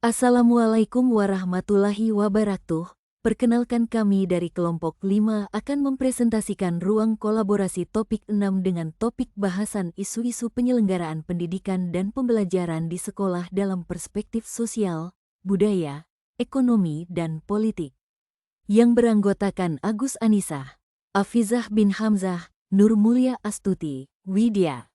Assalamualaikum warahmatullahi wabarakatuh. Perkenalkan kami dari kelompok 5 akan mempresentasikan ruang kolaborasi topik 6 dengan topik bahasan isu-isu penyelenggaraan pendidikan dan pembelajaran di sekolah dalam perspektif sosial, budaya, ekonomi, dan politik. Yang beranggotakan Agus Anissa, Afizah bin Hamzah, Nur Mulia Astuti, Widya.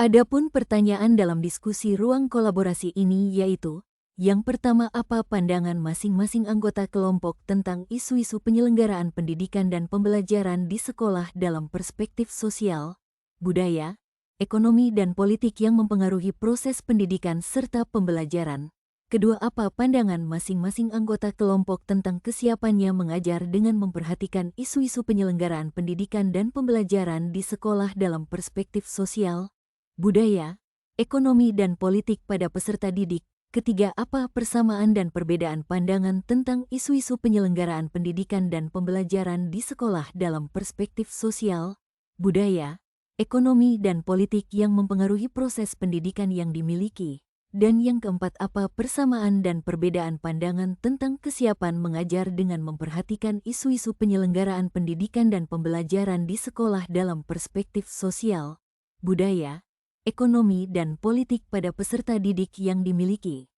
Adapun pertanyaan dalam diskusi ruang kolaborasi ini yaitu, yang pertama, apa pandangan masing-masing anggota kelompok tentang isu-isu penyelenggaraan pendidikan dan pembelajaran di sekolah dalam perspektif sosial, budaya, ekonomi dan politik yang mempengaruhi proses pendidikan serta pembelajaran. Kedua, apa pandangan masing-masing anggota kelompok tentang kesiapannya mengajar dengan memperhatikan isu-isu penyelenggaraan pendidikan dan pembelajaran di sekolah dalam perspektif sosial, budaya, ekonomi dan politik pada peserta didik. Ketiga, apa persamaan dan perbedaan pandangan tentang isu-isu penyelenggaraan pendidikan dan pembelajaran di sekolah dalam perspektif sosial, budaya, ekonomi dan politik yang mempengaruhi proses pendidikan yang dimiliki. Dan yang keempat, apa persamaan dan perbedaan pandangan tentang kesiapan mengajar dengan memperhatikan isu-isu penyelenggaraan pendidikan dan pembelajaran di sekolah dalam perspektif sosial, budaya, ekonomi dan politik pada peserta didik yang dimiliki.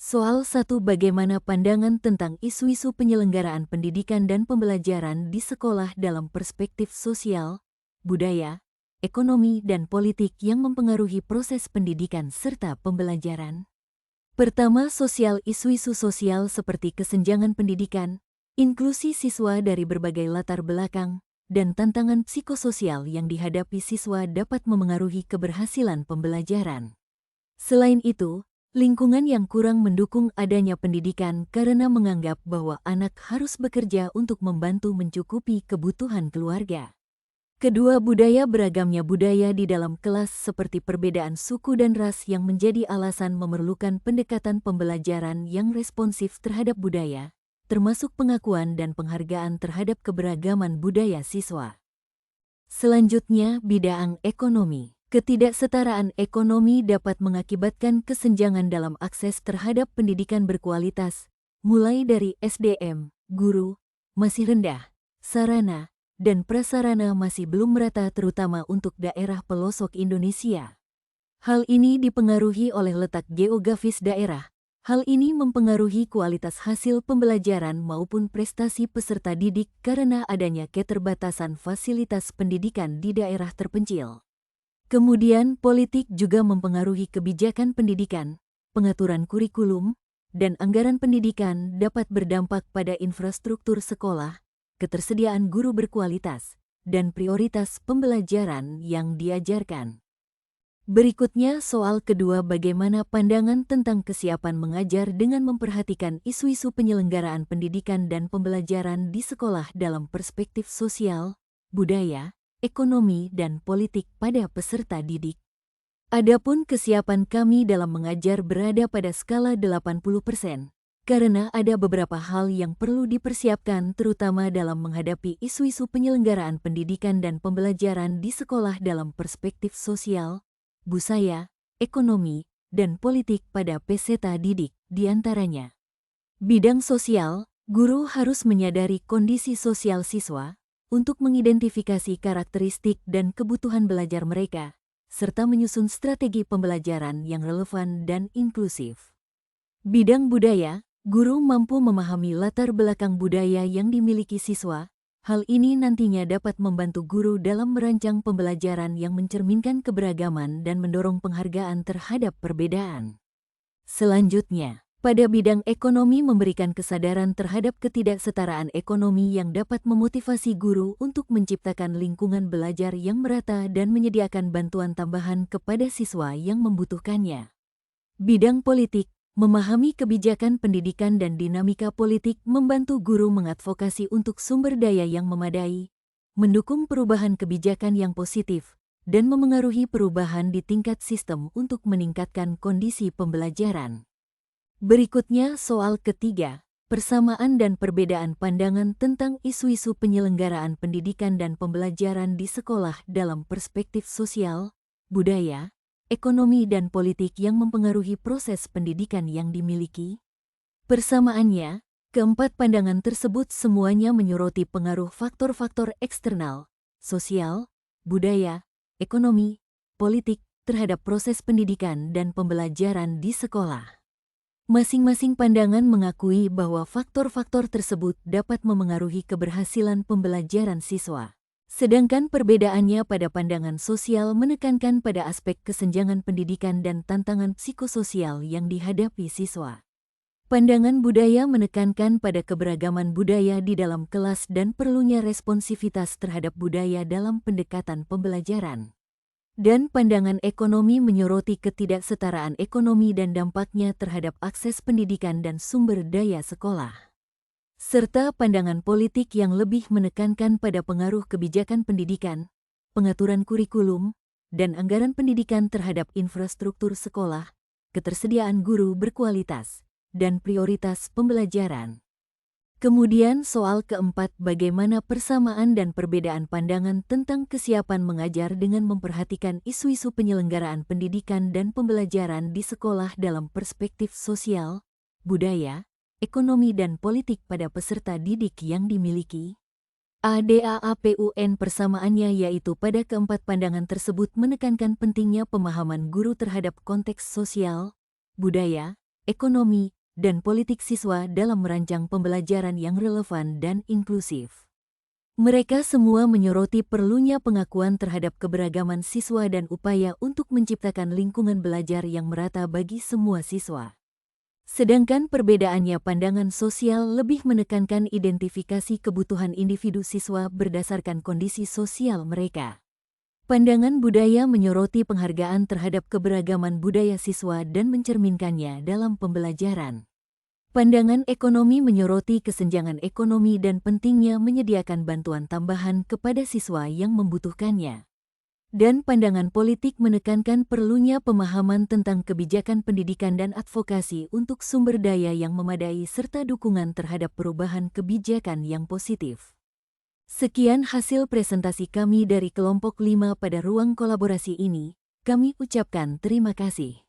Soal 1, bagaimana pandangan tentang isu-isu penyelenggaraan pendidikan dan pembelajaran di sekolah dalam perspektif sosial, budaya, ekonomi dan politik yang mempengaruhi proses pendidikan serta pembelajaran. Pertama, sosial. Isu-isu sosial seperti kesenjangan pendidikan, inklusi siswa dari berbagai latar belakang, dan tantangan psikososial yang dihadapi siswa dapat memengaruhi keberhasilan pembelajaran. Selain itu, lingkungan yang kurang mendukung adanya pendidikan karena menganggap bahwa anak harus bekerja untuk membantu mencukupi kebutuhan keluarga. Kedua, budaya. Beragamnya budaya di dalam kelas seperti perbedaan suku dan ras yang menjadi alasan memerlukan pendekatan pembelajaran yang responsif terhadap budaya, termasuk pengakuan dan penghargaan terhadap keberagaman budaya siswa. Selanjutnya, bidang ekonomi. Ketidaksetaraan ekonomi dapat mengakibatkan kesenjangan dalam akses terhadap pendidikan berkualitas, mulai dari SDM, guru, masih rendah, sarana, dan prasarana masih belum merata terutama untuk daerah pelosok Indonesia. Hal ini dipengaruhi oleh letak geografis daerah. Hal ini mempengaruhi kualitas hasil pembelajaran maupun prestasi peserta didik karena adanya keterbatasan fasilitas pendidikan di daerah terpencil. Kemudian, politik juga mempengaruhi kebijakan pendidikan, pengaturan kurikulum, dan anggaran pendidikan dapat berdampak pada infrastruktur sekolah, ketersediaan guru berkualitas, dan prioritas pembelajaran yang diajarkan. Berikutnya, soal kedua, bagaimana pandangan tentang kesiapan mengajar dengan memperhatikan isu-isu penyelenggaraan pendidikan dan pembelajaran di sekolah dalam perspektif sosial, budaya, ekonomi, dan politik pada peserta didik. Adapun kesiapan kami dalam mengajar berada pada skala 80%, karena ada beberapa hal yang perlu dipersiapkan terutama dalam menghadapi isu-isu penyelenggaraan pendidikan dan pembelajaran di sekolah dalam perspektif sosial, budaya, ekonomi, dan politik pada peserta didik. Di antaranya, bidang sosial. Guru harus menyadari kondisi sosial siswa untuk mengidentifikasi karakteristik dan kebutuhan belajar mereka, serta menyusun strategi pembelajaran yang relevan dan inklusif. Bidang budaya. Guru mampu memahami latar belakang budaya yang dimiliki siswa. Hal ini nantinya dapat membantu guru dalam merancang pembelajaran yang mencerminkan keberagaman dan mendorong penghargaan terhadap perbedaan. Selanjutnya, pada bidang ekonomi, memberikan kesadaran terhadap ketidaksetaraan ekonomi yang dapat memotivasi guru untuk menciptakan lingkungan belajar yang merata dan menyediakan bantuan tambahan kepada siswa yang membutuhkannya. Bidang politik. Memahami kebijakan pendidikan dan dinamika politik membantu guru mengadvokasi untuk sumber daya yang memadai, mendukung perubahan kebijakan yang positif, dan memengaruhi perubahan di tingkat sistem untuk meningkatkan kondisi pembelajaran. Berikutnya, soal ketiga, persamaan dan perbedaan pandangan tentang isu-isu penyelenggaraan pendidikan dan pembelajaran di sekolah dalam perspektif sosial, budaya, ekonomi dan politik yang mempengaruhi proses pendidikan yang dimiliki. Persamaannya, keempat pandangan tersebut semuanya menyoroti pengaruh faktor-faktor eksternal, sosial, budaya, ekonomi, politik, terhadap proses pendidikan dan pembelajaran di sekolah. Masing-masing pandangan mengakui bahwa faktor-faktor tersebut dapat memengaruhi keberhasilan pembelajaran siswa. Sedangkan perbedaannya pada pandangan sosial menekankan pada aspek kesenjangan pendidikan dan tantangan psikososial yang dihadapi siswa. Pandangan budaya menekankan pada keberagaman budaya di dalam kelas dan perlunya responsivitas terhadap budaya dalam pendekatan pembelajaran. Dan pandangan ekonomi menyoroti ketidaksetaraan ekonomi dan dampaknya terhadap akses pendidikan dan sumber daya sekolah. Serta pandangan politik yang lebih menekankan pada pengaruh kebijakan pendidikan, pengaturan kurikulum, dan anggaran pendidikan terhadap infrastruktur sekolah, ketersediaan guru berkualitas, dan prioritas pembelajaran. Kemudian soal keempat, bagaimana persamaan dan perbedaan pandangan tentang kesiapan mengajar dengan memperhatikan isu-isu penyelenggaraan pendidikan dan pembelajaran di sekolah dalam perspektif sosial, budaya, ekonomi dan politik pada peserta didik yang dimiliki. ADAAPUN persamaannya yaitu pada keempat pandangan tersebut menekankan pentingnya pemahaman guru terhadap konteks sosial, budaya, ekonomi, dan politik siswa dalam merancang pembelajaran yang relevan dan inklusif. Mereka semua menyoroti perlunya pengakuan terhadap keberagaman siswa dan upaya untuk menciptakan lingkungan belajar yang merata bagi semua siswa. Sedangkan perbedaannya pandangan sosial lebih menekankan identifikasi kebutuhan individu siswa berdasarkan kondisi sosial mereka. Pandangan budaya menyoroti penghargaan terhadap keberagaman budaya siswa dan mencerminkannya dalam pembelajaran. Pandangan ekonomi menyoroti kesenjangan ekonomi dan pentingnya menyediakan bantuan tambahan kepada siswa yang membutuhkannya. Dan pandangan politik menekankan perlunya pemahaman tentang kebijakan pendidikan dan advokasi untuk sumber daya yang memadai serta dukungan terhadap perubahan kebijakan yang positif. Sekian hasil presentasi kami dari kelompok 5 pada ruang kolaborasi ini. Kami ucapkan terima kasih.